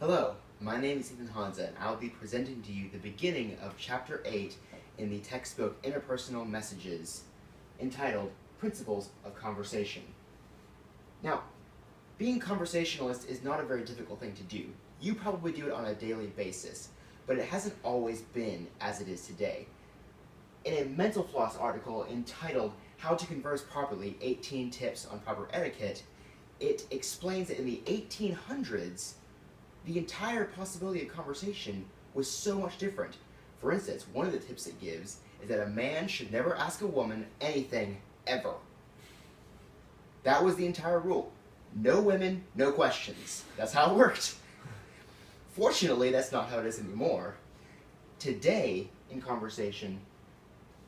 Hello, my name is Ethan Hansa, and I'll be presenting to you the beginning of Chapter 8 in the textbook Interpersonal Messages, entitled Principles of Conversation. Now, being conversationalist is not a very difficult thing to do. You probably do it on a daily basis, but it hasn't always been as it is today. In a Mental Floss article entitled How to Converse Properly, 18 Tips on Proper Etiquette, it explains that in the 1800s, the entire possibility of conversation was so much different. For instance, one of the tips it gives is that a man should never ask a woman anything, ever. That was the entire rule. No women, no questions. That's how it worked. Fortunately, that's not how it is anymore. Today, in conversation,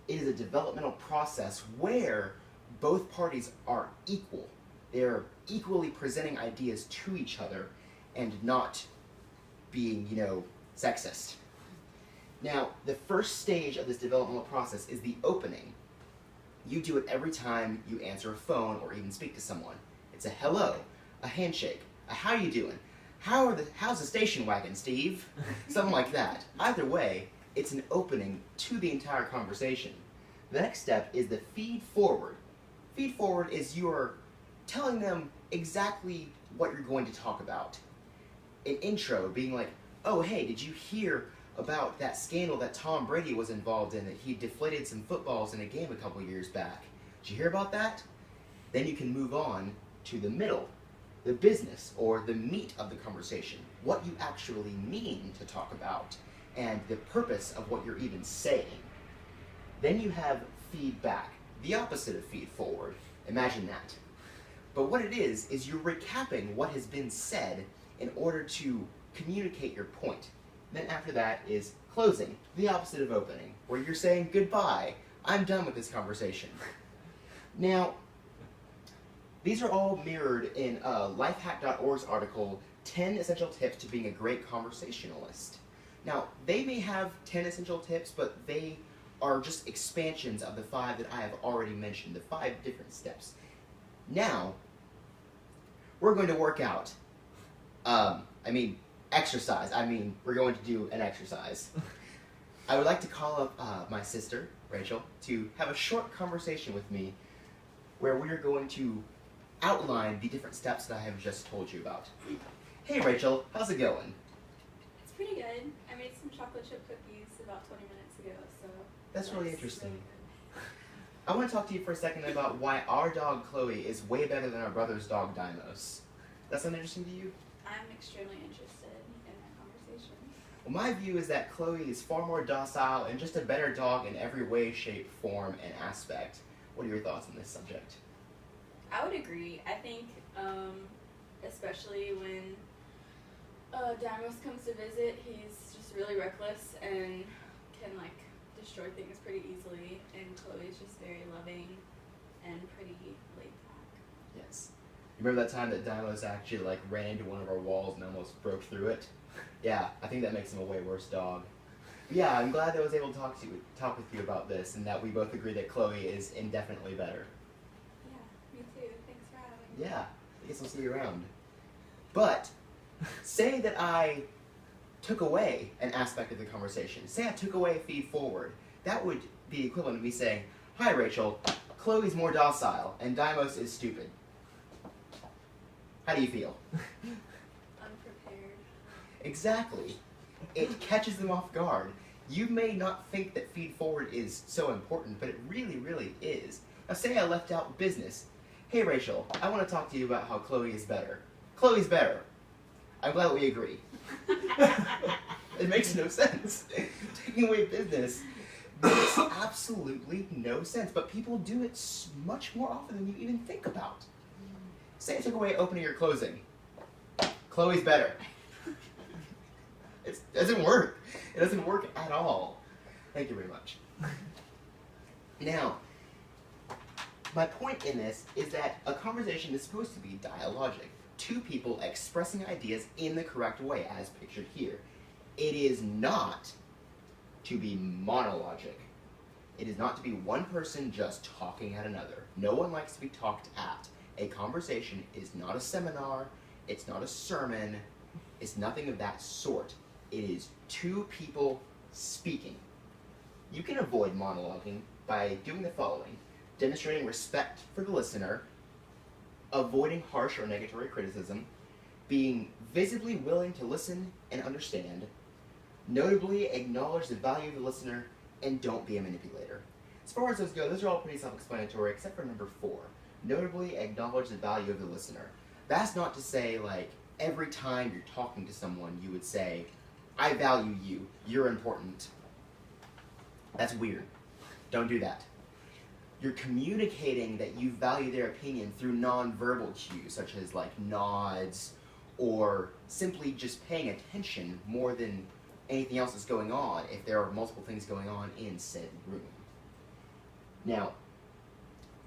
it is a developmental process where both parties are equal. They're equally presenting ideas to each other and not being, sexist. Now, the first stage of this developmental process is the opening. You do it every time you answer a phone or even speak to someone. It's a hello, a handshake, a how you doing? How's the station wagon, Steve? Something like that. Either way, it's an opening to the entire conversation. The next step is the feed forward. Feed forward is you're telling them exactly what you're going to talk about. An intro being like, oh hey, did you hear about that scandal that Tom Brady was involved in, that he deflated some footballs in a game a couple years back? Did you hear about that? Then you can move on to the middle, the business or the meat of the conversation, what you actually mean to talk about, and the purpose of what you're even saying. Then you have feedback, the opposite of feed forward. Imagine that. But what it is you're recapping what has been said in order to communicate your point. Then after that is closing, the opposite of opening, where you're saying goodbye, I'm done with this conversation. Now, these are all mirrored in lifehack.org's article, 10 Essential Tips to Being a Great Conversationalist. Now, they may have 10 essential tips, but they are just expansions of the 5 that I have already mentioned, the 5 different steps. Now, we're going to work out. Exercise. We're going to do an exercise. I would like to call up my sister, Rachel, to have a short conversation with me where we are going to outline the different steps that I have just told you about. Hey Rachel, how's it going? It's pretty good. I made some chocolate chip cookies about 20 minutes ago, so... That's really interesting. Really I want to talk to you for a second about why our dog Chloe is way better than our brother's dog Dimos. That sound interesting to you? I'm extremely interested in that conversation. Well, my view is that Chloe is far more docile and just a better dog in every way, shape, form, and aspect. What are your thoughts on this subject? I would agree. I think, especially when Dimos comes to visit, he's just really reckless and can, destroy things pretty easily, and Chloe's just very loving and pretty laid back. Yes. You remember that time that Dimos actually ran into one of our walls and almost broke through it? Yeah, I think that makes him a way worse dog. But yeah, I'm glad that I was able to talk with you about this, and that we both agree that Chloe is indefinitely better. Yeah, me too. Thanks for having me. Yeah, I guess I'll see you around. But say that I took away an aspect of the conversation. Say I took away feed forward. That would be equivalent to me saying, hi Rachel, Chloe's more docile and Dimos is stupid. How do you feel? Unprepared. Exactly. It catches them off guard. You may not think that feed forward is so important, but it really, really is. Now say I left out business. Hey Rachel, I want to talk to you about how Chloe is better. Chloe's better. I'm glad that we agree. It makes no sense. Taking away business makes absolutely no sense, but people do it much more often than you even think about. Say I took away opening or closing. Chloe's better. It doesn't work. It doesn't work at all. Thank you very much. Now, my point in this is that a conversation is supposed to be dialogic. 2 people expressing ideas in the correct way, as pictured here. It is not to be monologic. It is not to be one person just talking at another. No one likes to be talked at. A conversation is not a seminar. It's not a sermon. It's nothing of that sort. It is two people speaking. You can avoid monologuing by doing the following: demonstrating respect for the listener, avoiding harsh or negatory criticism, being visibly willing to listen and understand, notably acknowledge the value of the listener, and don't be a manipulator. As far as those go, those are all pretty self-explanatory, except for number 4. Notably acknowledge the value of the listener. That's not to say, like, every time you're talking to someone, you would say, I value you, you're important. That's weird. Don't do that. You're communicating that you value their opinion through nonverbal cues, such as, like, nods, or simply just paying attention more than anything else that's going on if there are multiple things going on in said room. Now,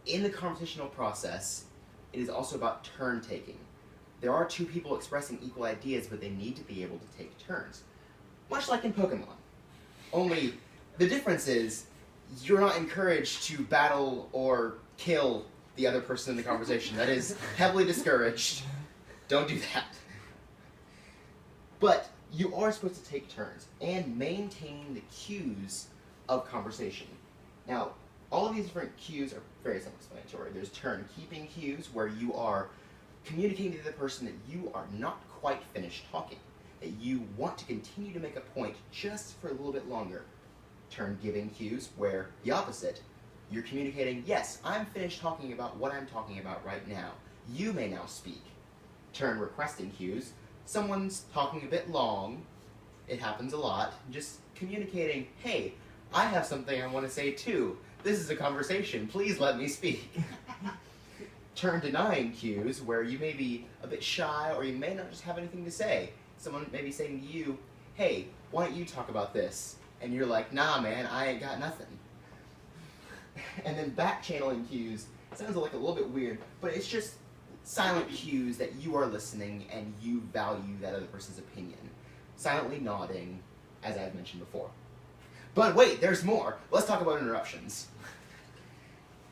in the conversational process, it is also about turn taking. There are two people expressing equal ideas, but they need to be able to take turns. Much like in Pokemon. Only the difference is you're not encouraged to battle or kill the other person in the conversation. That is heavily discouraged. Don't do that. But you are supposed to take turns and maintain the cues of conversation. Now, all of these different cues are very self-explanatory. There's turn-keeping cues, where you are communicating to the person that you are not quite finished talking, that you want to continue to make a point just for a little bit longer. Turn-giving cues, where the opposite, you're communicating, yes, I'm finished talking about what I'm talking about right now. You may now speak. Turn-requesting cues, someone's talking a bit long, it happens a lot, just communicating, hey, I have something I want to say too. This is a conversation, please let me speak. Turn-denying cues, where you may be a bit shy or you may not just have anything to say. Someone may be saying to you, hey, why don't you talk about this? And you're like, nah man, I ain't got nothing. And then back-channeling cues sounds like a little bit weird, but it's just silent cues that you are listening and you value that other person's opinion. Silently nodding, as I've mentioned before. But wait, there's more. Let's talk about interruptions.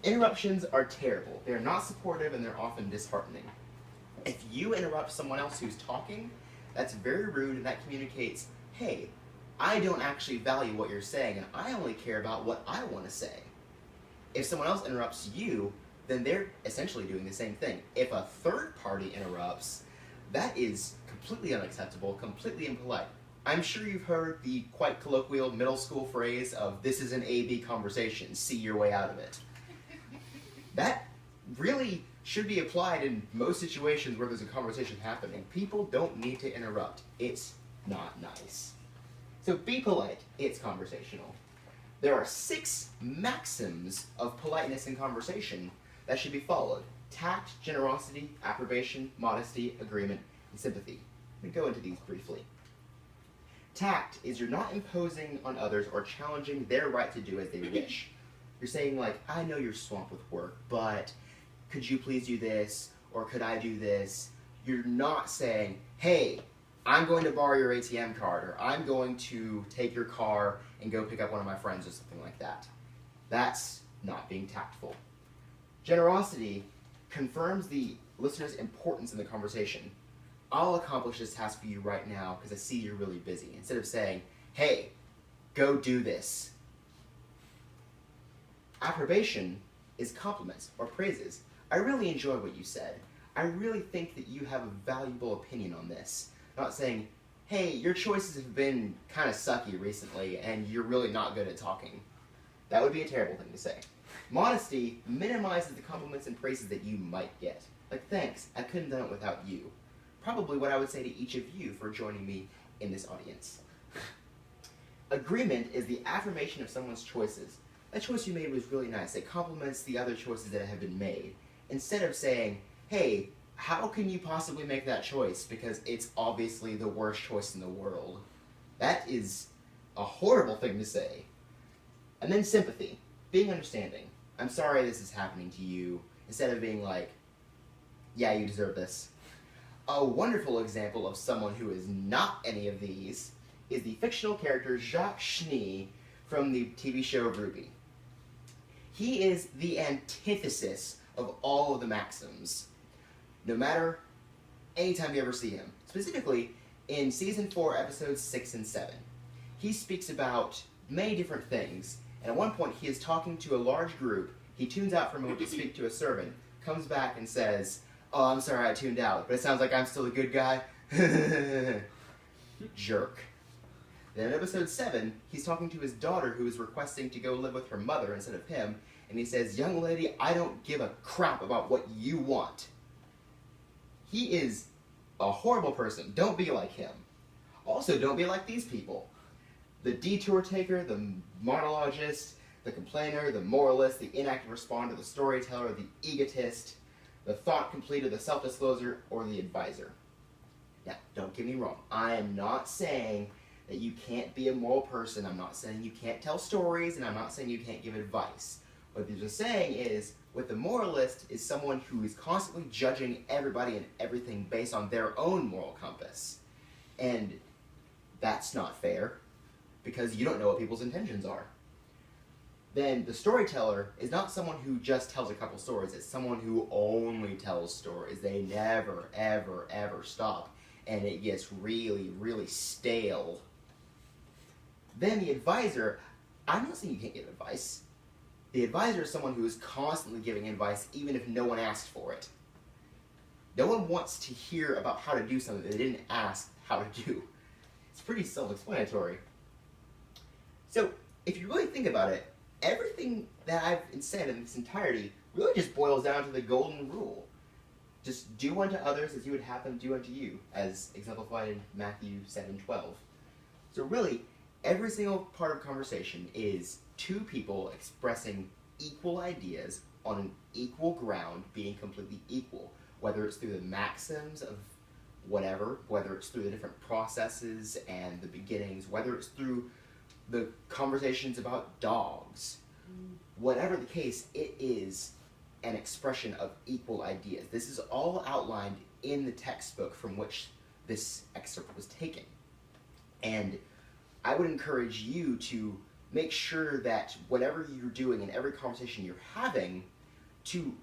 Interruptions are terrible. They're not supportive and they're often disheartening. If you interrupt someone else who's talking, that's very rude, and that communicates, hey, I don't actually value what you're saying and I only care about what I want to say. If someone else interrupts you, then they're essentially doing the same thing. If a third party interrupts, that is completely unacceptable, completely impolite. I'm sure you've heard the quite colloquial middle school phrase of, this is an A-B conversation, see your way out of it. That really should be applied in most situations where there's a conversation happening. People don't need to interrupt. It's not nice. So be polite. It's conversational. There are 6 maxims of politeness in conversation that should be followed: tact, generosity, approbation, modesty, agreement, and sympathy. Let me go into these briefly. Tact is you're not imposing on others or challenging their right to do as they wish. You're saying, like, I know you're swamped with work, but could you please do this, or could I do this? You're not saying, hey, I'm going to borrow your ATM card, or I'm going to take your car and go pick up one of my friends, or something like that. That's not being tactful. Generosity confirms the listener's importance in the conversation. I'll accomplish this task for you right now because I see you're really busy. Instead of saying, hey, go do this. Approbation is compliments or praises. I really enjoy what you said. I really think that you have a valuable opinion on this. Not saying, hey, your choices have been kind of sucky recently and you're really not good at talking. That would be a terrible thing to say. Modesty minimizes the compliments and praises that you might get. Like, thanks, I couldn't have done it without you. Probably what I would say to each of you for joining me in this audience. Agreement is the affirmation of someone's choices. That choice you made was really nice. It complements the other choices that have been made. Instead of saying, hey, how can you possibly make that choice because it's obviously the worst choice in the world. That is a horrible thing to say. And then sympathy, being understanding. I'm sorry this is happening to you, instead of being like, yeah, you deserve this. A wonderful example of someone who is not any of these is the fictional character Jacques Schnee from the TV show Ruby. He is the antithesis of all of the maxims. No matter anytime you ever see him. Specifically, in Season 4, Episodes 6 and 7. He speaks about many different things, and at one point he is talking to a large group. He tunes out for a moment to speak to a servant, comes back and says, "Oh, I'm sorry I tuned out, but it sounds like I'm still a good guy." Jerk. Then in Episode 7, he's talking to his daughter who is requesting to go live with her mother instead of him, and he says, "Young lady, I don't give a crap about what you want." He is a horrible person. Don't be like him. Also, don't be like these people. The detour taker, the monologist, the complainer, the moralist, the inactive responder, the storyteller, the egotist, the thought completer, the self-discloser, or the advisor. Now, don't get me wrong. I am not saying that you can't be a moral person. I'm not saying you can't tell stories, and I'm not saying you can't give advice. What they're just saying is, with the moralist is someone who is constantly judging everybody and everything based on their own moral compass. And that's not fair, because you don't know what people's intentions are. Then the storyteller is not someone who just tells a couple stories. It's someone who only tells stories. They never, ever, ever stop. And it gets really, really stale. Then the advisor, I'm not saying you can't give advice. The advisor is someone who is constantly giving advice even if no one asked for it. No one wants to hear about how to do something they didn't ask how to do. It's pretty self-explanatory. So, if you really think about it, everything that I've said in this entirety really just boils down to the golden rule. Just do unto others as you would have them do unto you, as exemplified in Matthew 7:12. So really, every single part of conversation is two people expressing equal ideas on an equal ground, being completely equal, whether it's through the maxims of whatever, whether it's through the different processes and the beginnings, whether it's through the conversations about dogs. Whatever the case, it is an expression of equal ideas. This is all outlined in the textbook from which this excerpt was taken. And I would encourage you to make sure that whatever you're doing in every conversation you're having, to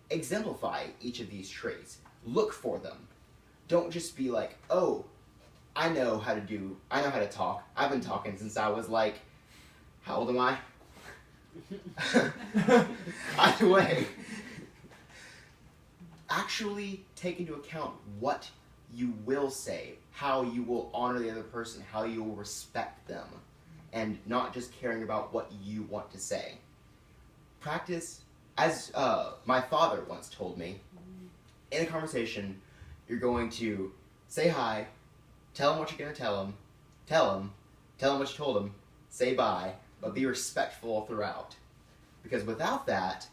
exemplify each of these traits. Look for them. Don't just be like, "Oh, I know how to talk. I've been talking since I was like," how old am I? Either way, actually take into account what you will say, how you will honor the other person, how you will respect them, and not just caring about what you want to say. Practice, as my father once told me, in a conversation, you're going to say hi, tell him what you're going to tell him what you told him, say bye, but be respectful throughout. Because without that,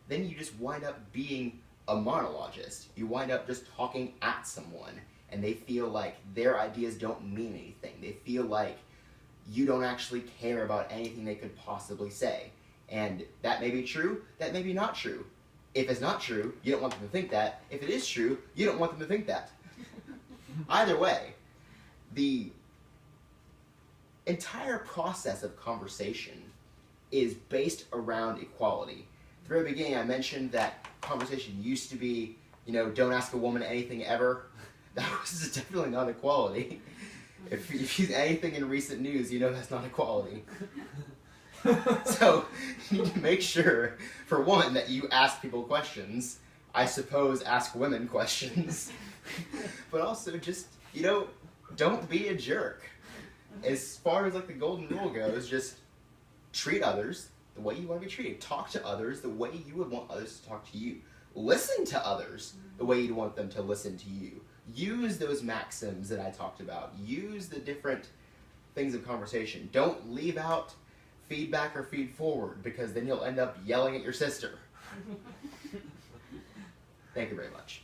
then you just wind up being a monologist. You wind up just talking at someone, and they feel like their ideas don't mean anything. They feel like you don't actually care about anything they could possibly say. And that may be true, that may be not true. If it's not true, you don't want them to think that. If it is true, you don't want them to think that. Either way, the entire process of conversation is based around equality. At the very beginning, I mentioned that conversation used to be, don't ask a woman anything ever. That was definitely not equality. If you anything in recent news, that's not equality. So, you need to make sure, for one, that you ask people questions. I suppose ask women questions. But also just, don't be a jerk. As far as the golden rule goes, just treat others the way you want to be treated. Talk to others the way you would want others to talk to you. Listen to others the way you'd want them to listen to you. Use those maxims that I talked about. Use the different things of conversation. Don't leave out feedback or feed forward, because then you'll end up yelling at your sister. Thank you very much.